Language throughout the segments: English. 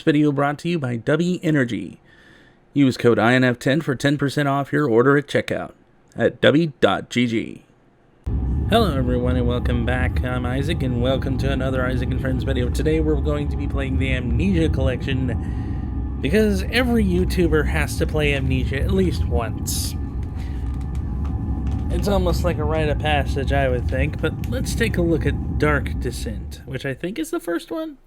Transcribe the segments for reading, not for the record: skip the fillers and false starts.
video brought to you by W Energy. Use code INF10 for 10% off your order at checkout at w.gg. Hello everyone and welcome back. I'm Isaac and welcome to another Isaac and Friends video. Today we're going to be playing the Amnesia collection because every YouTuber has to play Amnesia at least once. It's almost like a rite of passage, I would think, but let's take a look at Dark Descent, which I think is the first one?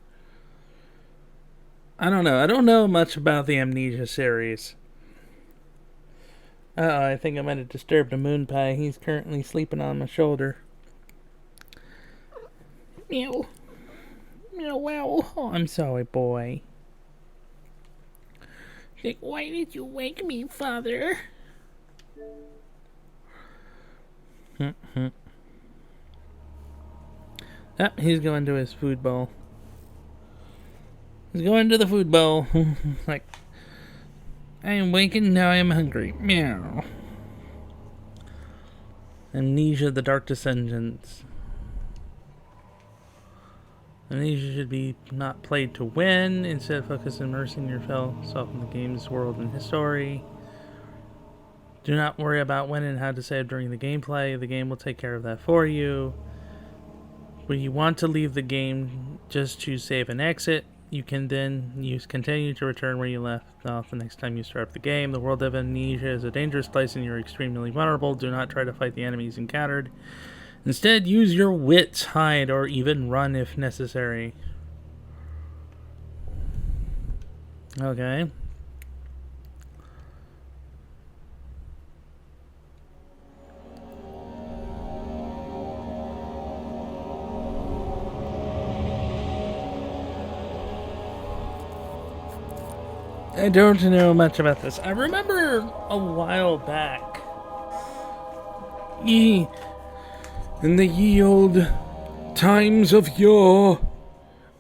I don't know. I don't know much about the Amnesia series. I think I might have disturbed a moon pie. He's currently sleeping on my shoulder. Meow. Meow, wow. Oh, I'm sorry, boy. Like, why did you wake me, father? He's going to his food bowl. He's going to the food bowl. Like, I am waking, now I am hungry. Meow. Amnesia The Dark Descent. Amnesia should be not played to win. Instead, focus on immersing yourself in the game's world and history. Do not worry about when and how to save during the gameplay. The game will take care of that for you. When you want to leave the game, just choose save and exit. You can then use continue to return where you left off the next time you start up the game. The world of Amnesia is a dangerous place and you're extremely vulnerable. Do not try to fight the enemies encountered. Instead, use your wits, hide, or even run if necessary. Okay. I don't know much about this. I remember a while back, in the ye old times of yore,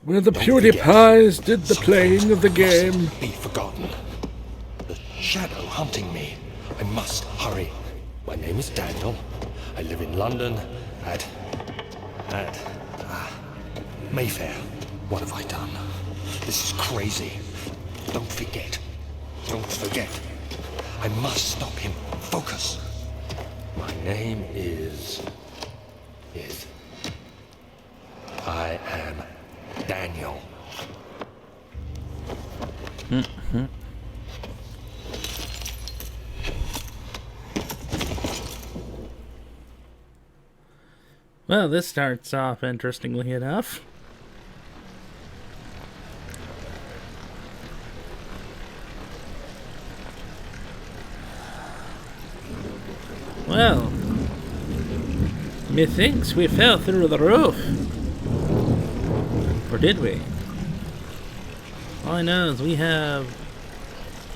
where the PewDiePies did the playing of the game. Be forgotten. The shadow hunting me. I must hurry. My name is Daniel. I live in London at Mayfair. What have I done? This is crazy. Don't forget. Don't forget. I must stop him. Focus. My name is... I am Daniel. Well, this starts off interestingly enough. Well, methinks we fell through the roof. Or did we? All I know is we have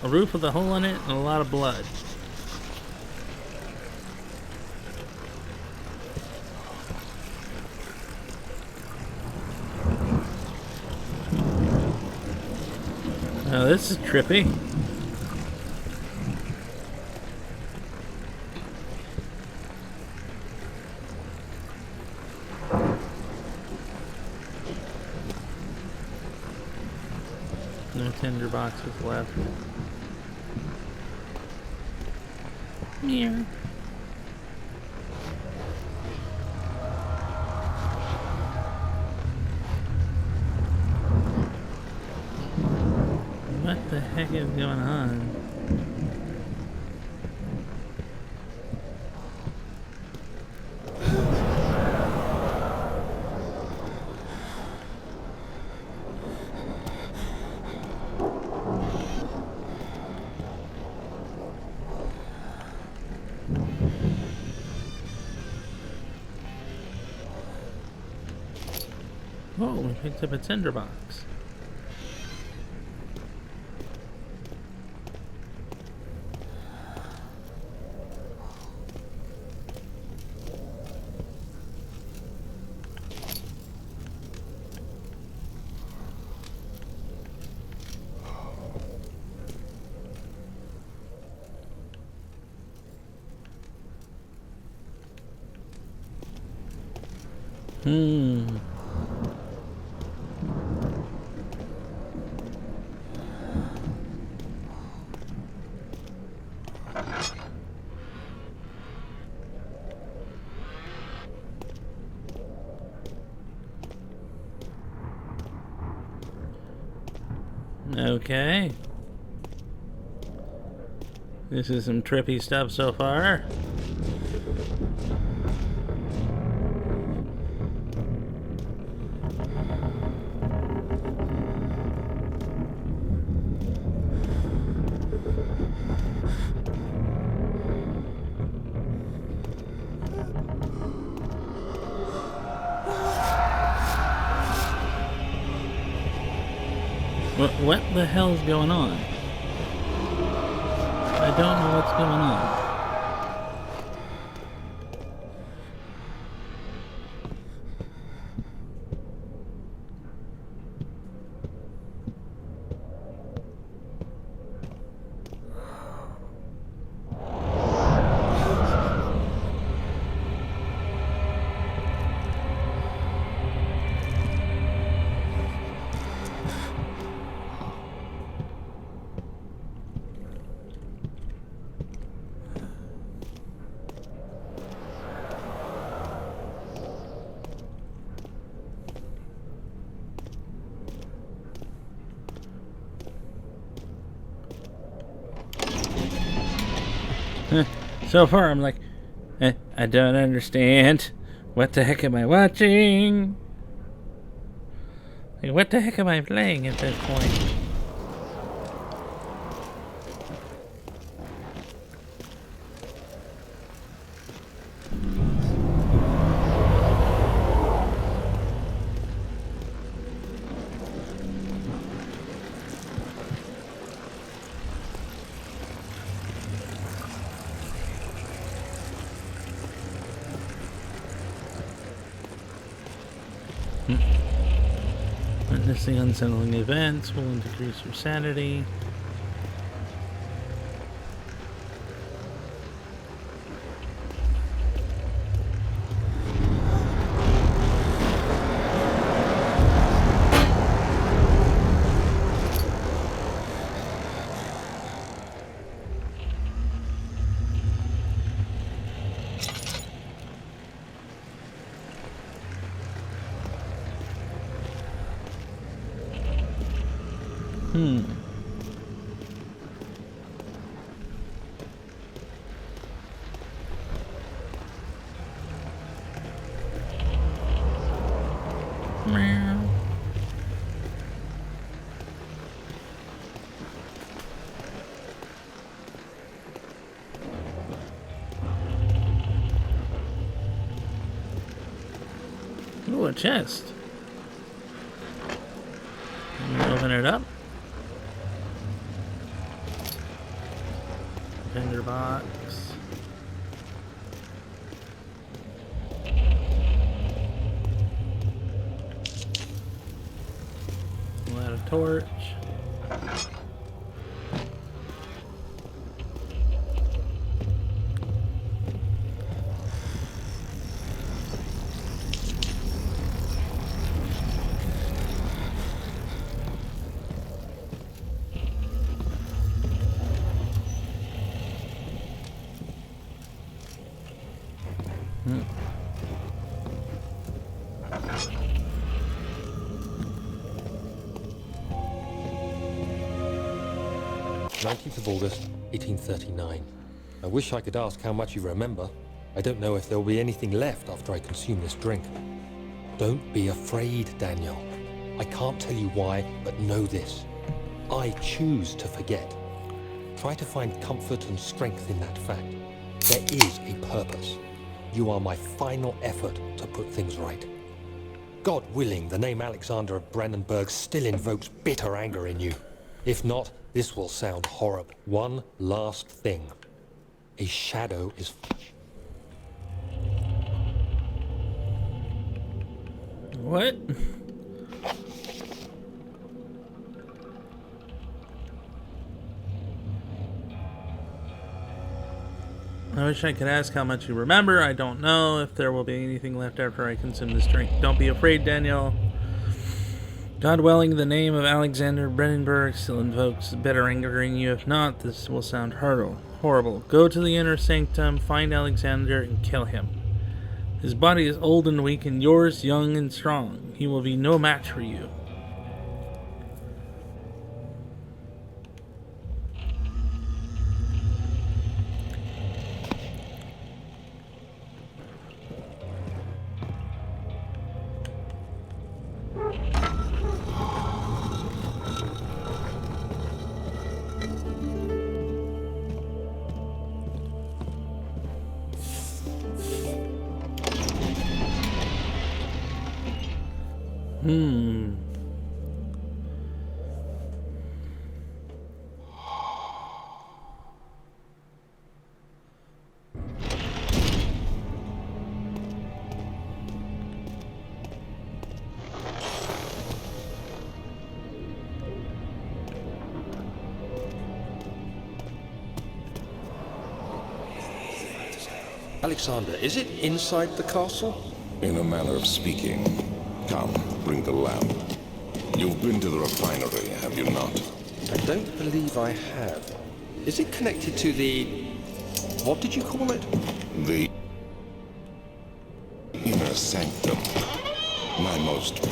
a roof with a hole in it and a lot of blood. Oh, this is trippy. No tinder boxes left. Meow. What the heck is going on? Oh, we picked up a tinderbox. Okay. This is some trippy stuff so far. What the hell's going on? I don't know what's going on. So far, I'm like, I don't understand. What the heck am I watching? Like, what the heck am I playing at this point? Witnessing unsettling events will decrease your sanity. Meow. Ooh, a chest. Let me open it up. Vendor box. Light a torch. Hmm. 19th of August, 1839. I wish I could ask how much you remember. I don't know if there will be anything left after I consume this drink. Don't be afraid, Daniel. I can't tell you why, but know this. I choose to forget. Try to find comfort and strength in that fact. There is a purpose. You are my final effort to put things right. God willing, the name Alexander of Brandenburg still invokes bitter anger in you. If not, this will sound horrible. One last thing. A shadow is... What? I wish I could ask how much you remember. I don't know if there will be anything left after I consume this drink. Don't be afraid, Daniel. God willing, the name of Alexander Brandenburg still invokes bitter anger in you. If not, this will sound horrible. Go to the inner sanctum, find Alexander, and kill him. His body is old and weak, and yours young and strong. He will be no match for you. Hmm. Alexander, is it inside the castle? In a manner of speaking. Come, bring the lamp. You've been to the refinery, have you not? I don't believe I have. Is it connected to the... what did you call it? The inner sanctum. My most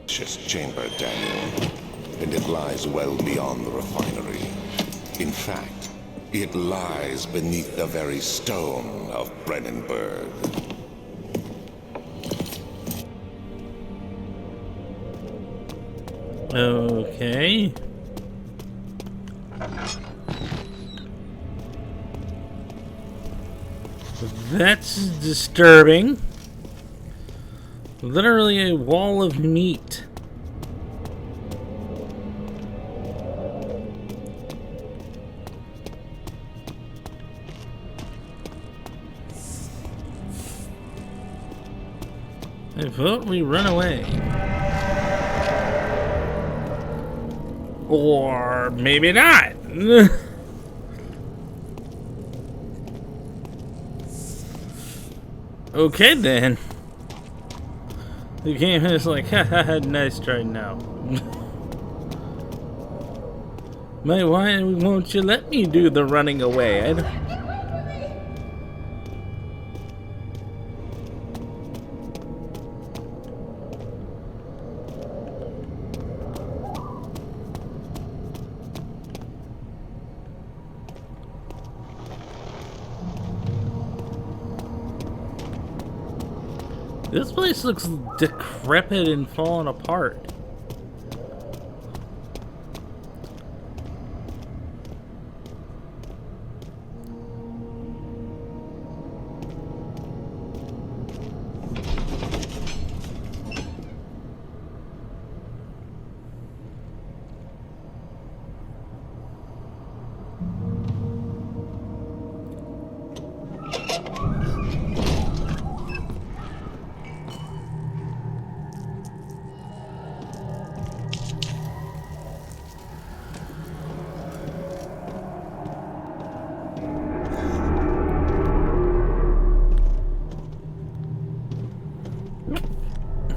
precious chamber, Daniel. And it lies well beyond the refinery. In fact, it lies beneath the very stone of Brennenburg. Okay. That's disturbing. Literally a wall of meat. I vote we run away. Or maybe not. Okay then. The game is like, haha, nice try now. Why won't you let me do the running away? I don't... This place looks decrepit and falling apart.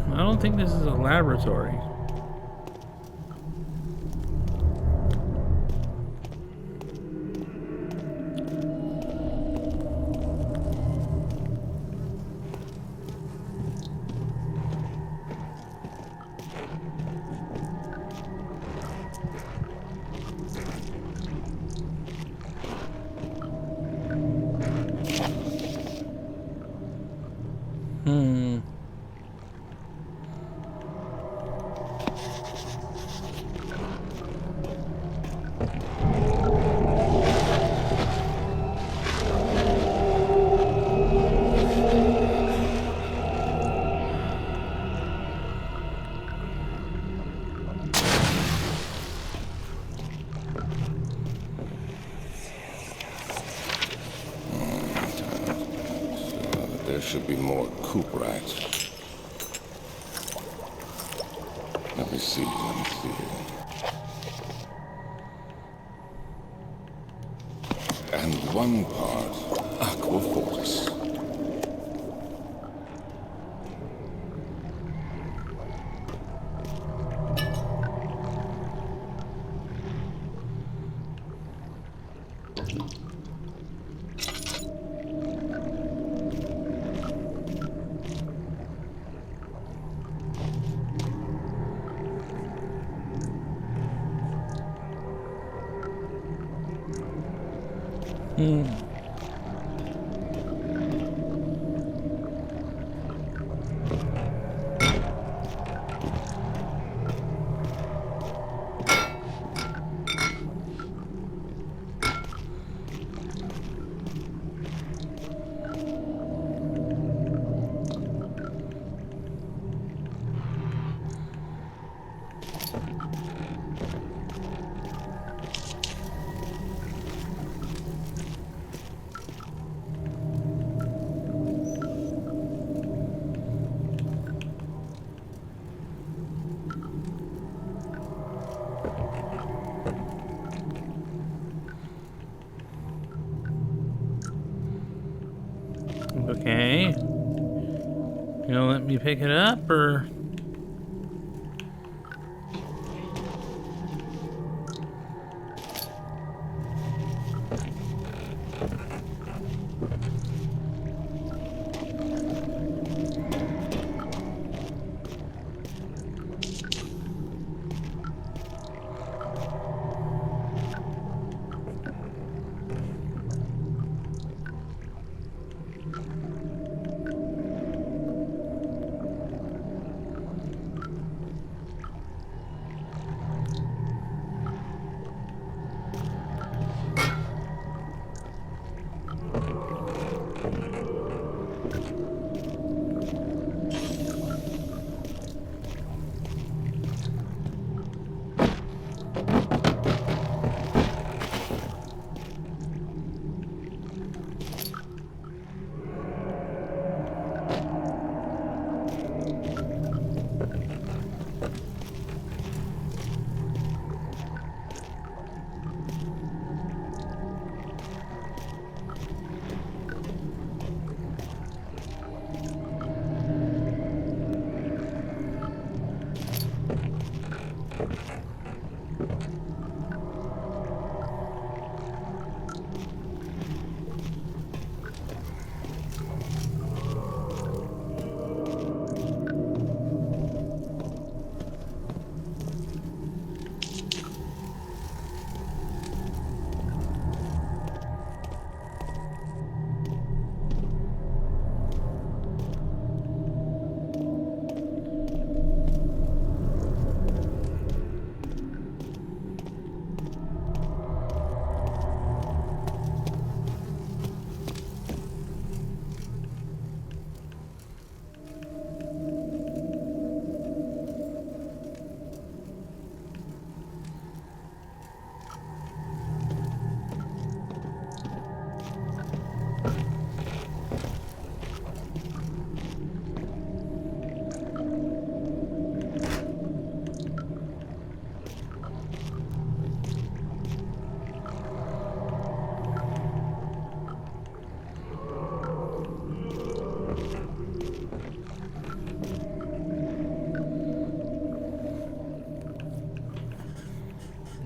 I don't think this is a laboratory. Hmm. There should be more coop rats. Let me see. And one part aquaforce. let me pick it up, or...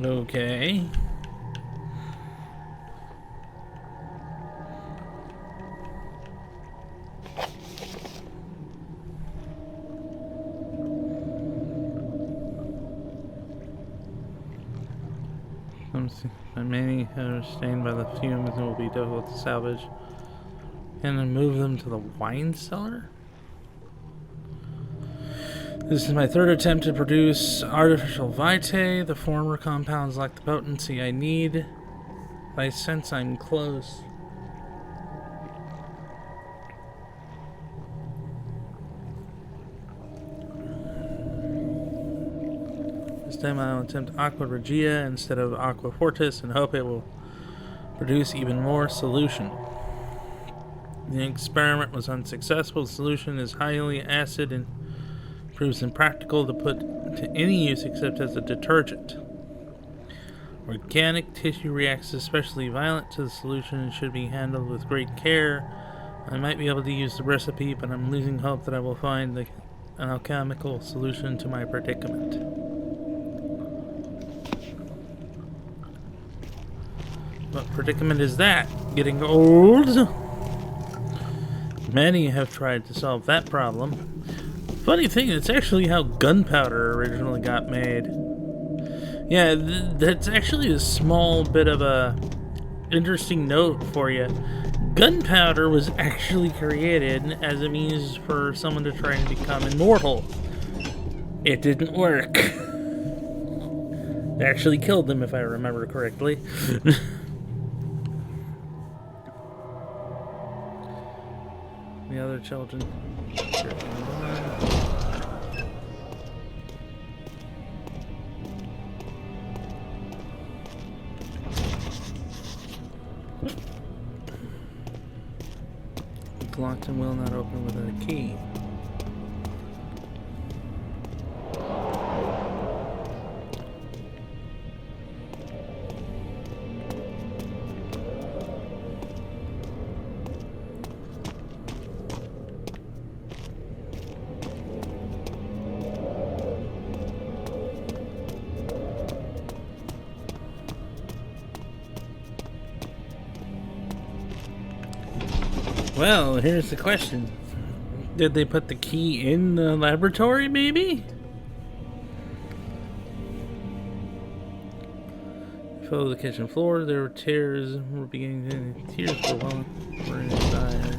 Okay. Many are stained by the fumes and will be difficult to salvage. And then move them to the wine cellar? This is my third attempt to produce artificial vitae. The former compounds lack the potency I need. I sense I'm close. This time I'll attempt Aqua Regia instead of Aqua Fortis and hope it will produce even more solution. The experiment was unsuccessful. The solution is highly acid and proves impractical to put to any use except as a detergent. Organic tissue reacts especially violent to the solution and should be handled with great care. I might be able to use the recipe, but I'm losing hope that I will find an alchemical solution to my predicament. What predicament is that? Getting old? Many have tried to solve that problem. Funny thing, it's actually how gunpowder originally got made. Yeah, that's actually a small bit of a interesting note for you. Gunpowder was actually created as a means for someone to try and become immortal. It didn't work. They actually killed them, if I remember correctly. The other children. Locked and will not open without a key. Well, here's the question. Did they put the key in the laboratory, maybe? Fell to the kitchen floor. There were tears. Were beginning to... Tears were well... Were inside.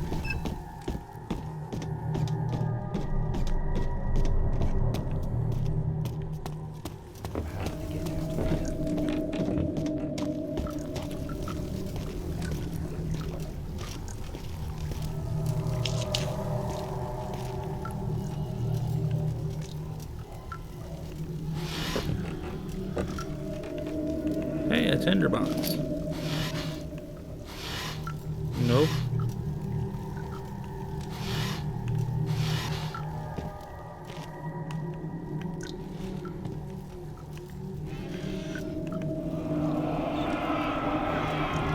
Hey, a tinderbox. Nope.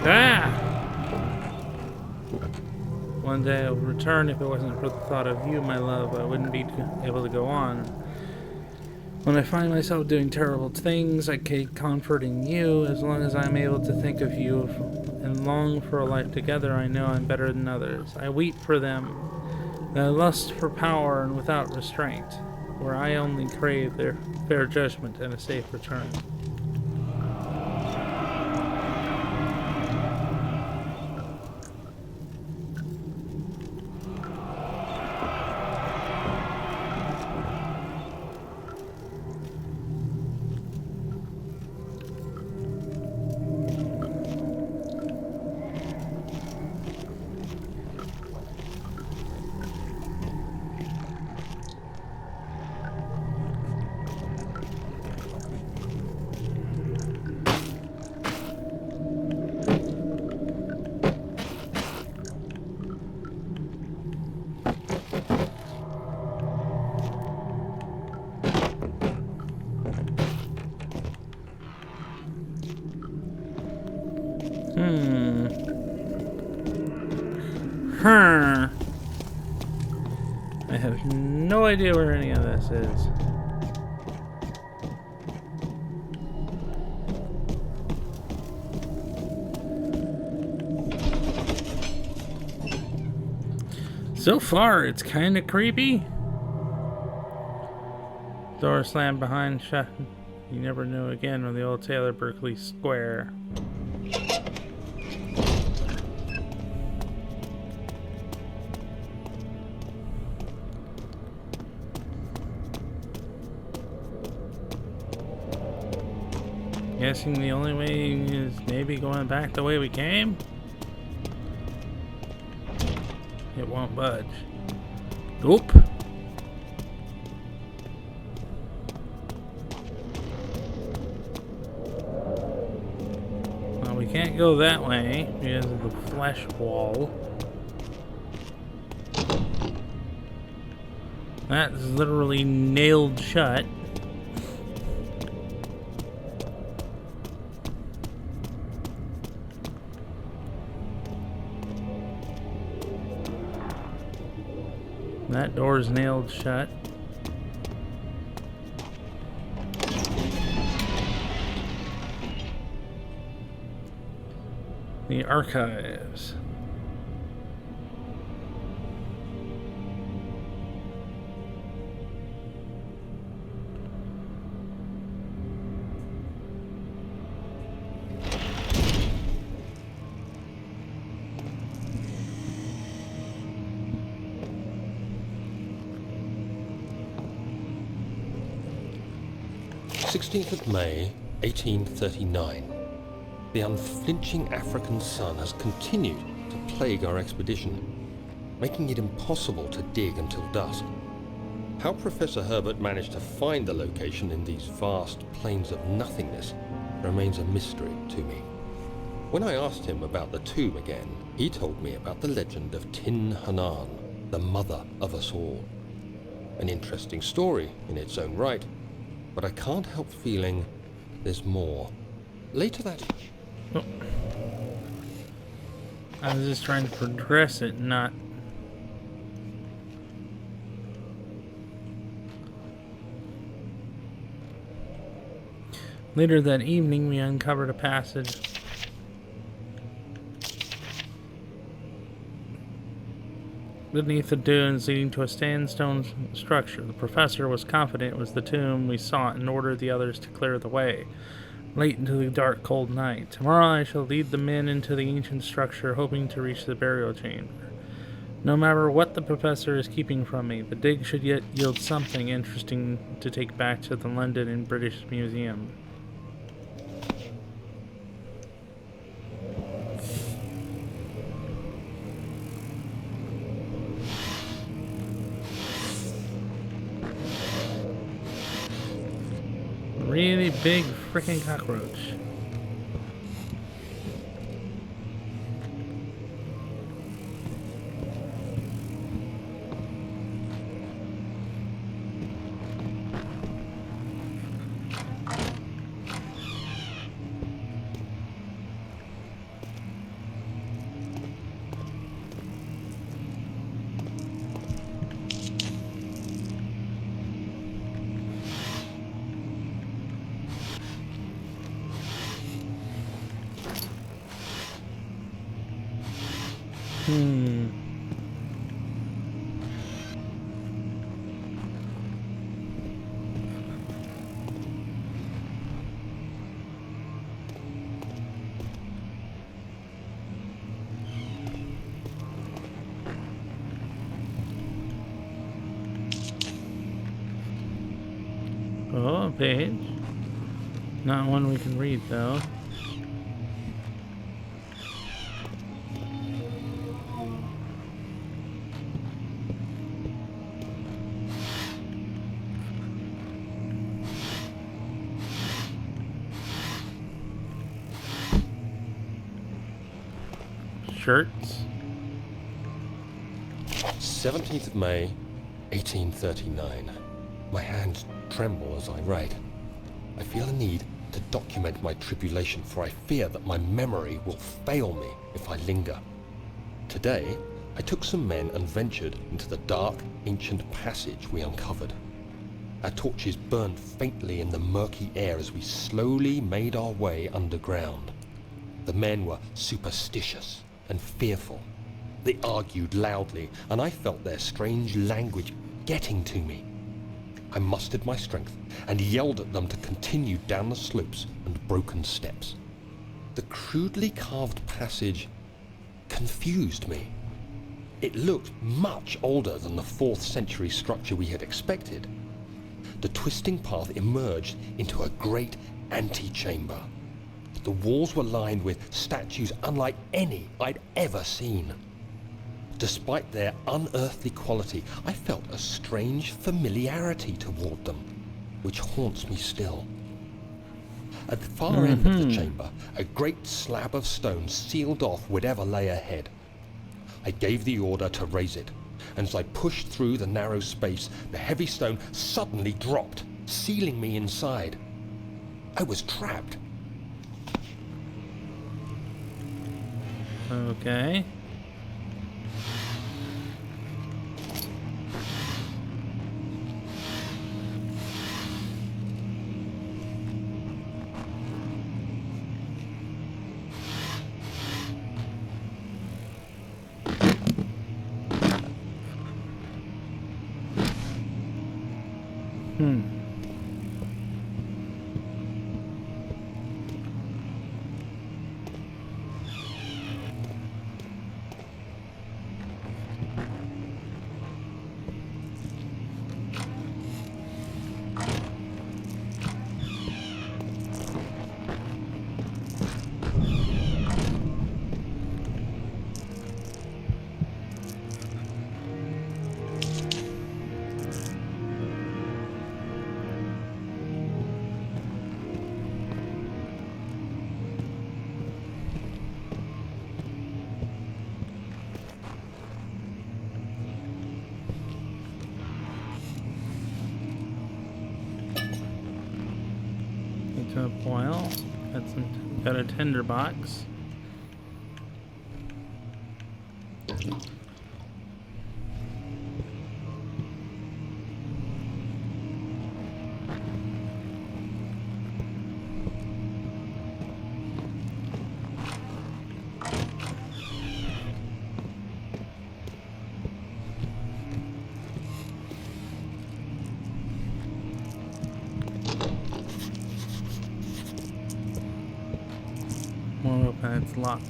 Ah! One day I would return. If it wasn't for the thought of you, my love, I wouldn't be able to go on. When I find myself doing terrible things, I take comfort in you. As long as I'm able to think of you and long for a life together, I know I'm better than others. I weep for them, that lust for power and without restraint, where I only crave their fair judgment and a safe return. I have no idea where any of this is. So far, it's kind of creepy. Door slammed behind, shut. You never knew again when the old Taylor Berkeley Square. Guessing the only way is maybe going back the way we came? It won't budge. Oop! Well, we can't go that way because of the flesh wall. That's literally nailed shut. That door's nailed shut. The archives. Of May, 1839. The unflinching African sun has continued to plague our expedition, making it impossible to dig until dusk. How Professor Herbert managed to find the location in these vast plains of nothingness remains a mystery to me. When I asked him about the tomb again, he told me about the legend of Tin Hanan, the mother of us all. An interesting story in its own right, but I can't help feeling there's more. Later that... Oh. I was just trying to progress it, not... Later that evening, we uncovered a passage beneath the dunes leading to a sandstone structure. The professor was confident it was the tomb we sought and ordered the others to clear the way. Late into the dark, cold night. Tomorrow I shall lead the men into the ancient structure, hoping to reach the burial chamber. No matter what the professor is keeping from me, the dig should yet yield something interesting to take back to the London and British Museum. Really big freaking cockroach. Oh, a page. Not one we can read, though. Shirts. 17th of May, 1839. My hands tremble as I write. I feel a need to document my tribulation, for I fear that my memory will fail me if I linger. Today, I took some men and ventured into the dark, ancient passage we uncovered. Our torches burned faintly in the murky air as we slowly made our way underground. The men were superstitious and fearful. They argued loudly, and I felt their strange language getting to me. I mustered my strength and yelled at them to continue down the slopes and broken steps. The crudely carved passage confused me. It looked much older than the 4th century structure we had expected. The twisting path emerged into a great antechamber. The walls were lined with statues unlike any I'd ever seen. Despite their unearthly quality, I felt a strange familiarity toward them, which haunts me still. At the far end of the chamber, a great slab of stone sealed off whatever lay ahead. I gave the order to raise it, and as I pushed through the narrow space, the heavy stone suddenly dropped, sealing me inside. I was trapped. Okay. To a boil. Got a tinder box. it's locked.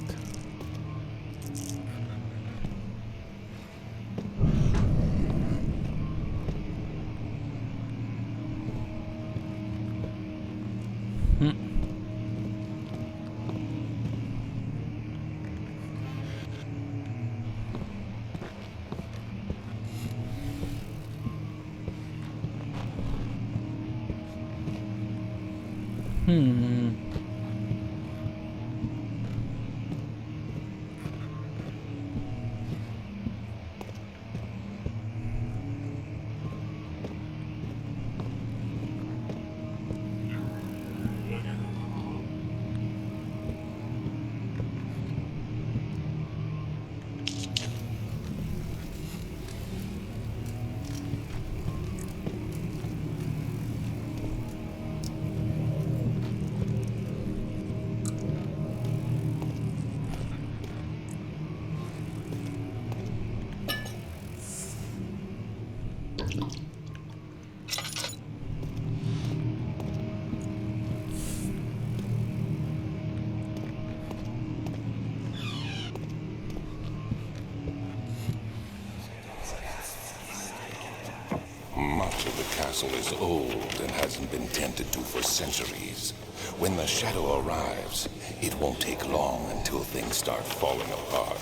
Much of the castle is old and hasn't been tended to for centuries. When the shadow arrives, it won't take long until things start falling apart.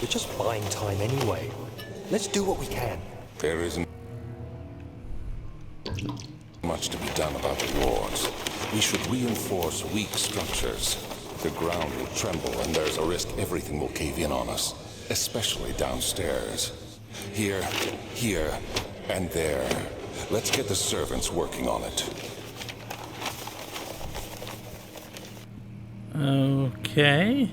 We're just buying time anyway. Let's do what we can. There isn't much to be done about the wards. We should reinforce weak structures. The ground will tremble and there's a risk everything will cave in on us, especially downstairs. Here, and there. Let's get the servants working on it. Okay.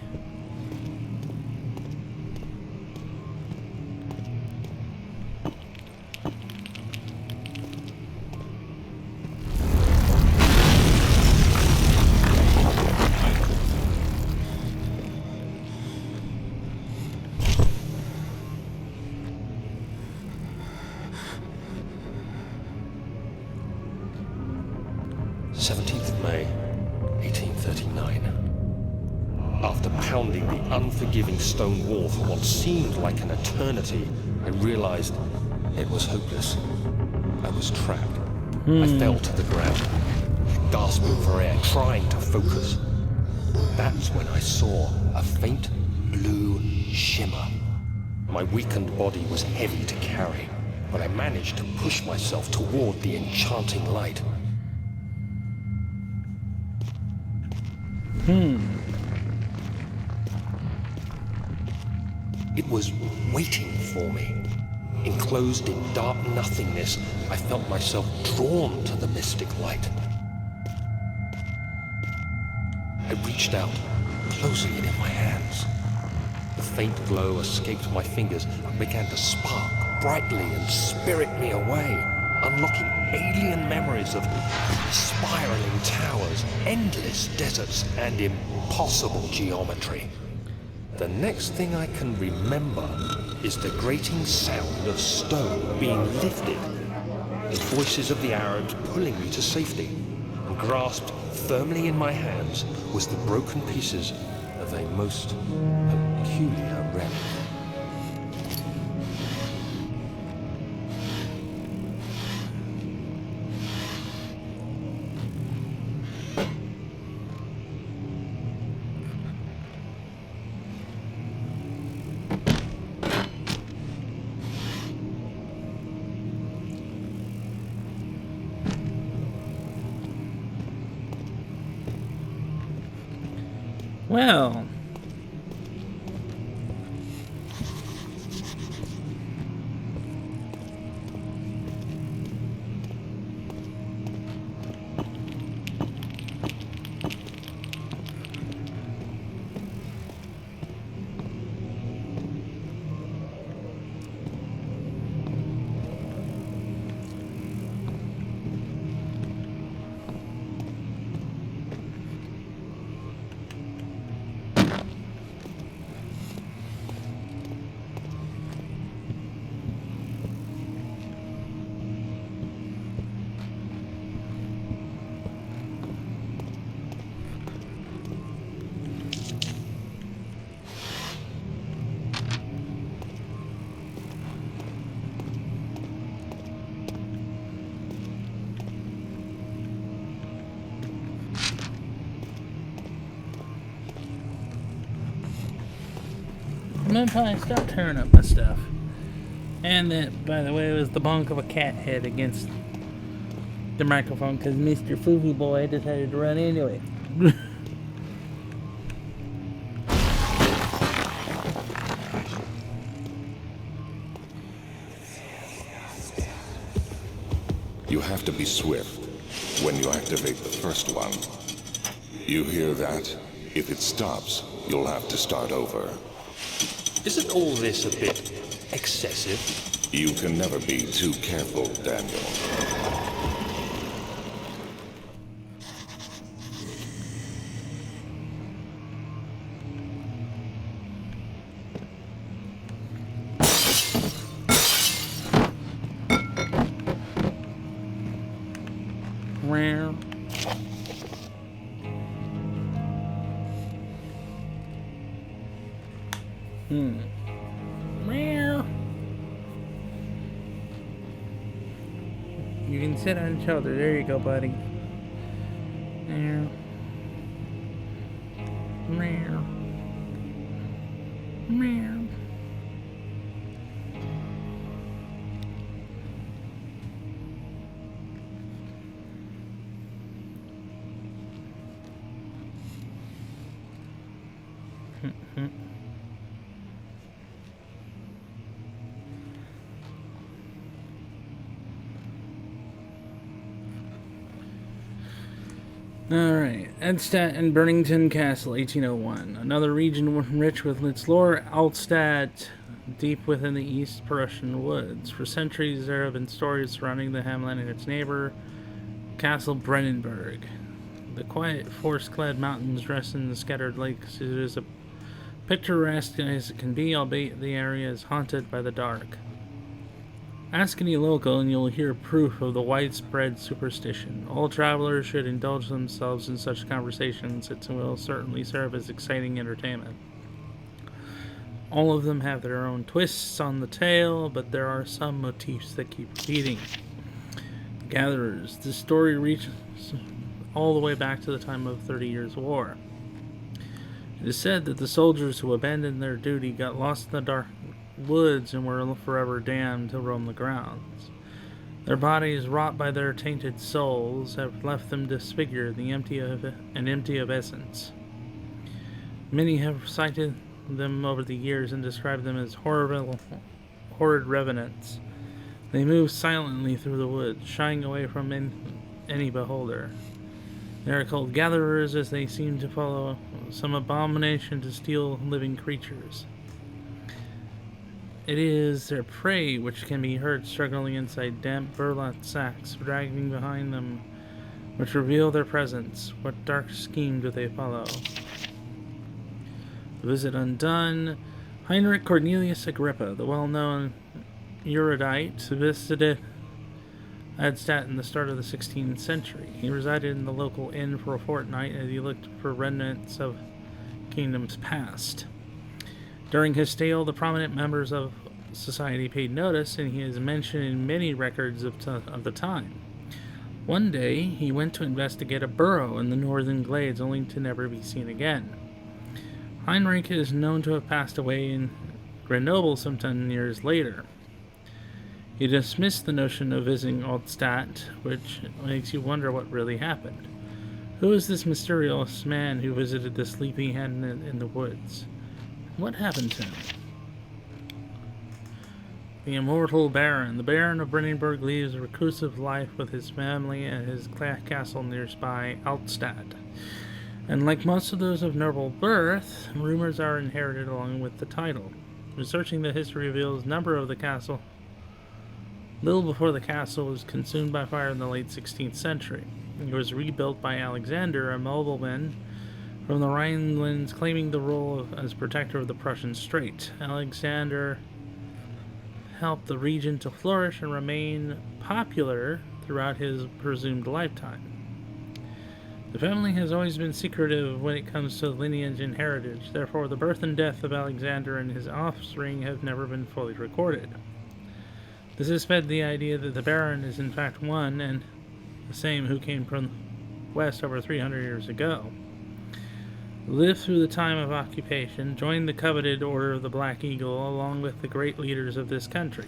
May 1839. After pounding the unforgiving stone wall for what seemed like an eternity, I realized it was hopeless. I was trapped. I fell to the ground, gasping for air, trying to focus. That's when I saw a faint blue shimmer. My weakened body was heavy to carry, but I managed to push myself toward the enchanting light. It was waiting for me. Enclosed in dark nothingness, I felt myself drawn to the mystic light. I reached out, closing it in my hands. The faint glow escaped my fingers and began to spark brightly and spirit me away, unlocking alien memories of spiraling towers, endless deserts, and impossible geometry. The next thing I can remember is the grating sound of stone being lifted, the voices of the Arabs pulling me to safety, and grasped firmly in my hands was the broken pieces of a most peculiar relic. Well, Vampire, stop tearing up my stuff. And that, by the way, was the bonk of a cat head against the microphone because Mr. Foofy Boy decided to run into it. You have to be swift when you activate the first one. You hear that? If it stops, you'll have to start over. Isn't all this a bit excessive? You can never be too careful, Daniel. Rare. Rare. You can sit on the shoulder. There you go, buddy. Rare. Rare. Rare. Alright, Edstadt and Burnington Castle, 1801. Another region rich with its lore, Altstadt, deep within the East Prussian woods. For centuries there have been stories surrounding the hamlet and its neighbor, Castle Brennenburg. The quiet, forest-clad mountains dressed in the scattered lakes is as picturesque as it can be, albeit the area is haunted by the dark. Ask any local and you'll hear proof of the widespread superstition. All travelers should indulge themselves in such conversations. It will certainly serve as exciting entertainment. All of them have their own twists on the tale, but there are some motifs that keep repeating. Gatherers. This story reaches all the way back to the time of 30 Years' War. It is said that the soldiers who abandoned their duty got lost in the dark woods and were forever damned to roam the grounds. Their bodies, wrought by their tainted souls, have left them disfigured and empty of essence. Many have cited them over the years and described them as horrid revenants. They move silently through the woods, shying away from any beholder. They are called gatherers as they seem to follow some abomination to steal living creatures. It is their prey which can be heard struggling inside damp burlap sacks, dragging behind them, which reveal their presence. What dark scheme do they follow? The visit undone. Heinrich Cornelius Agrippa, the well-known erudite, visited Edstadt in the start of the 16th century. He resided in the local inn for a fortnight as he looked for remnants of kingdoms past. During his stay, all the prominent members of society paid notice, and he is mentioned in many records of the time. One day, he went to investigate a burrow in the northern glades, only to never be seen again. Heinrich is known to have passed away in Grenoble some 10 years later. He dismissed the notion of visiting Altstadt, which makes you wonder what really happened. Who is this mysterious man who visited the sleepy hamlet in the woods? What happened to him? The immortal Baron. The Baron of Brennenburg leads a reclusive life with his family and his castle nearby Altstadt. And like most of those of noble birth, rumors are inherited along with the title. Researching the history reveals a number of the castle. Little before the castle was consumed by fire in the late 16th century. It was rebuilt by Alexander, a nobleman from the Rhinelands, claiming the role as protector of the Prussian Strait. Alexander helped the region to flourish and remain popular throughout his presumed lifetime. The family has always been secretive when it comes to lineage and heritage. Therefore, the birth and death of Alexander and his offspring have never been fully recorded. This has fed the idea that the Baron is in fact one and the same who came from west over 300 years ago. lived through the time of occupation, joined the coveted Order of the Black Eagle along with the great leaders of this country.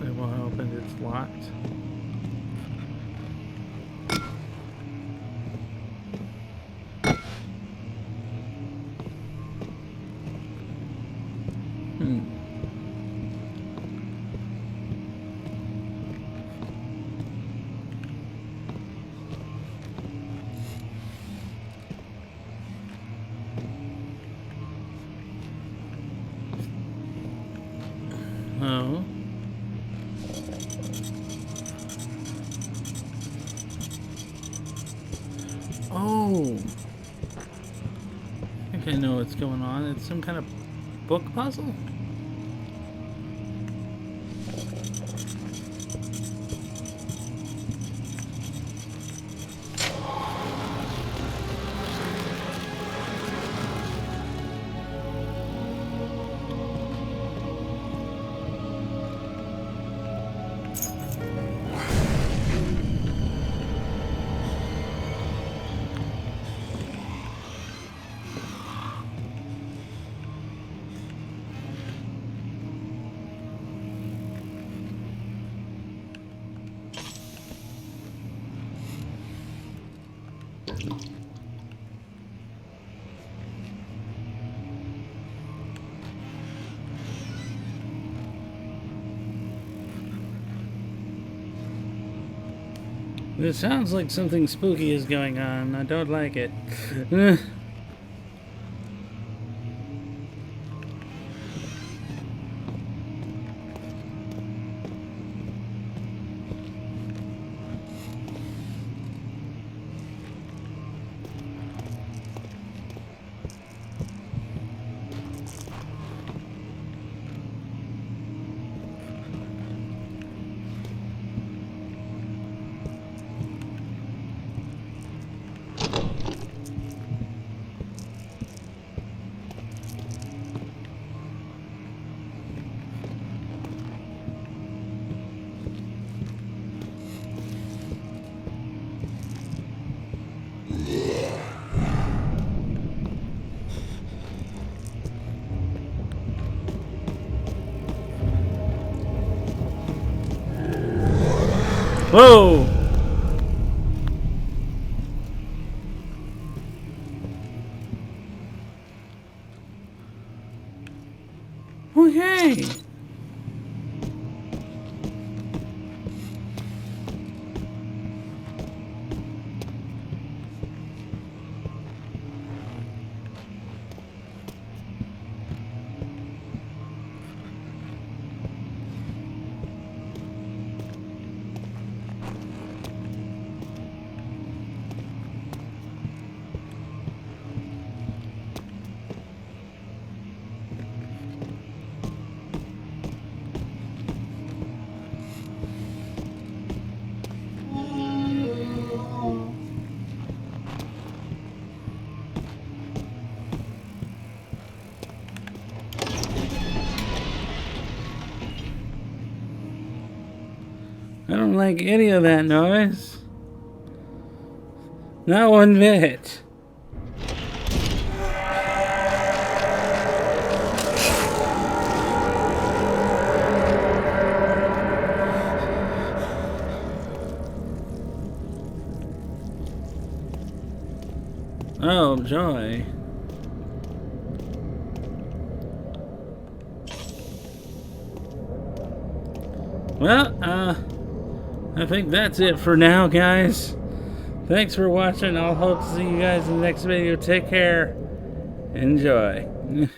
It won't open, it's locked. Oh. Oh. I think I know what's going on. It's some kind of book puzzle? This sounds like something spooky is going on. I don't like it. Whoa! Okay. I don't like any of that noise. Not one bit. Oh, joy. Well, I think that's it for now, guys. Thanks for watching. I'll hope to see you guys in the next video. Take care. Enjoy.